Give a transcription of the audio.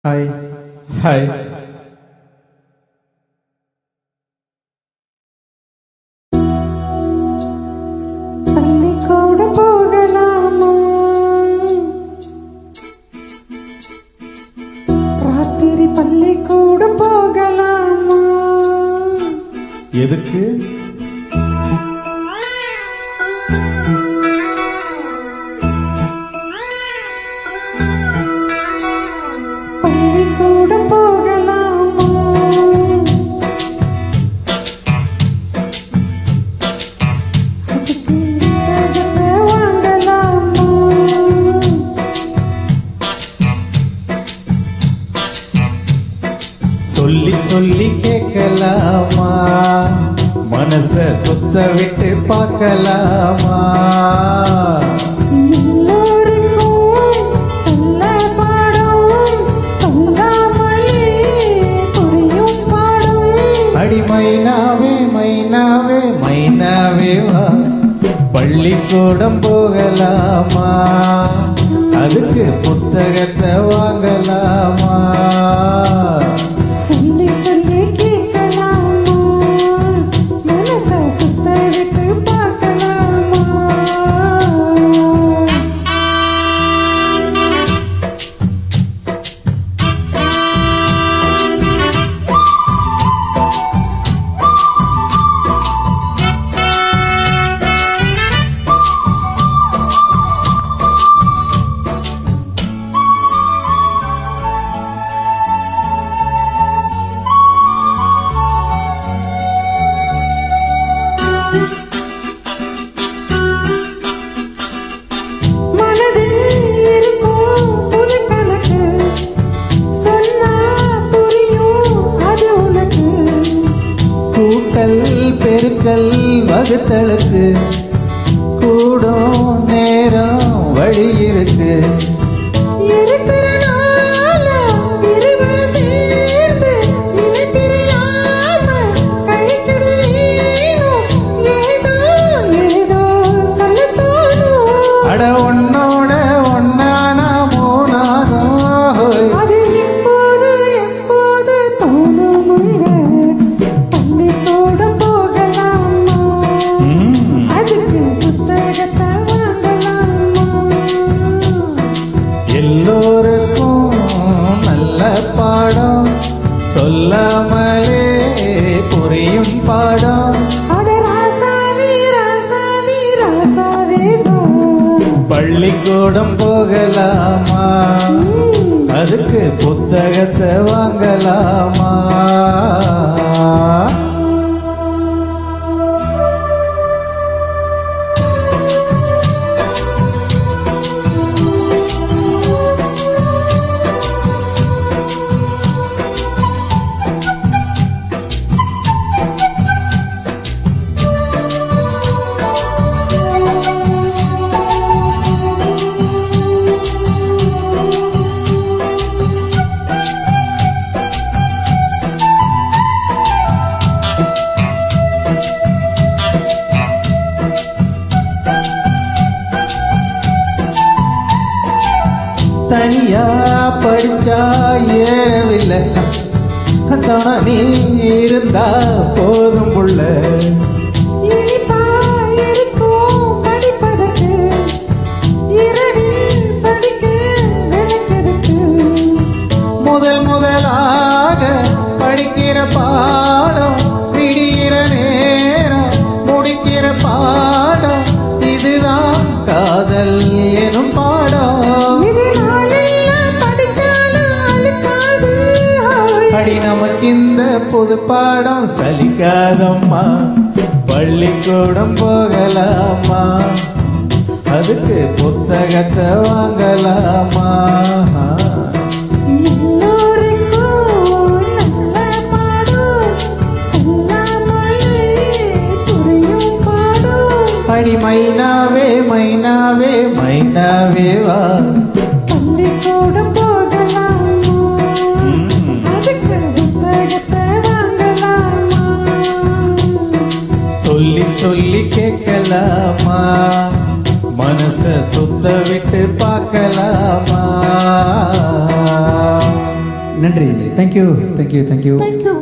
Hi hi. பள்ளிக்கூடம் போகலாமா? ராத்திரி பள்ளிக்கூடம் போகலாமா? எதுக்கு? பள்ளிக்கூடம் போகலாமா? அதுக்கு புத்தகத்தை வாங்கலாமா? சொல்லி சொல்லி கேட்கலாமா? மனச சுத்த விட்டு பார்க்கலாமா? எல்லோருக்கும் நல்ல பாடம் சொல்லாமலே புரியும் பாடம். அடி மைனாவே மைனாவே மைனாவே வா, பள்ளிக்கூடம் போகலாமா? அதுக்கு புத்தகத்தை வாங்கலாமா? சொல்லி சொல்லி கேட்கலாமா? மனச சுத்த விட்டு பார்க்கலாமா? மனதில் இருக்கும் புது கணக்கு சொன்னா புரியும் அது உனக்கு. கூட்டல் பெருக்கல் வகுத்தலுக்கு கூடும் நேரம் வழி இருக்கு. இருக்கிற நாளும் இருவரும் சேர்ந்து இணைப்பிரியாம கழிச்சிடுவீனும். ஏதோ ஏதோ சொல்லத் தோணும். அட உன்னோட ஒன்னானா மோனாகும். அது எப்போது எப்போது தோணுமுங்க. பள்ளிக்கூடம் போகலாமா? அதுக்கு புத்தகத்தை வாங்கலாமா? எல்லோருக்கும் நல்ல பாடம் சொல்லாமலே புரியும் பாடம். அட ராசாவே ராசாவே ராசாவே வா. பள்ளிக்கூடம் போகலாமா? அதுக்கு புத்தகத்தை வாங்கலாமா? தனியா படிச்சா ஏறவில்லை, நீ இருந்தா போதும் புள்ள. இனிப்பா இருக்கும் படிப்பதற்கு இரவில் படிக்க விளக்கெடுக்கு. முதல் முதலாக படிக்கிற பாடம் விடிகிற நேரம் முடிக்கிற பாடம், இதுதான் காதல் எனும் பாடம். இது நாளெல்லாம் படிச்சாலும் அழுக்காது. அடி நமக்கு இந்த புது பாடம் சலிக்காதம்மா. பள்ளிக்கூடம் போகலாமா? அதுக்கு புத்தகத்தை வாங்கலாமா? எல்லோருக்கும் நல்ல பாடம் சொல்லாமலே புரியும் பாடம். அடி மைனாவே மைனாவே மைனாவே வா, பள்ளிக்கூடம் போகலாமா? அதுக்கு புத்தகத்தை வாங்கலாமா? சொல்லி சொல்லி கேட்கலாமா? மனச சுத்த விட்டு பார்க்கலாமா? நன்றி. Thank you thank you thank you. தேங்க்யூ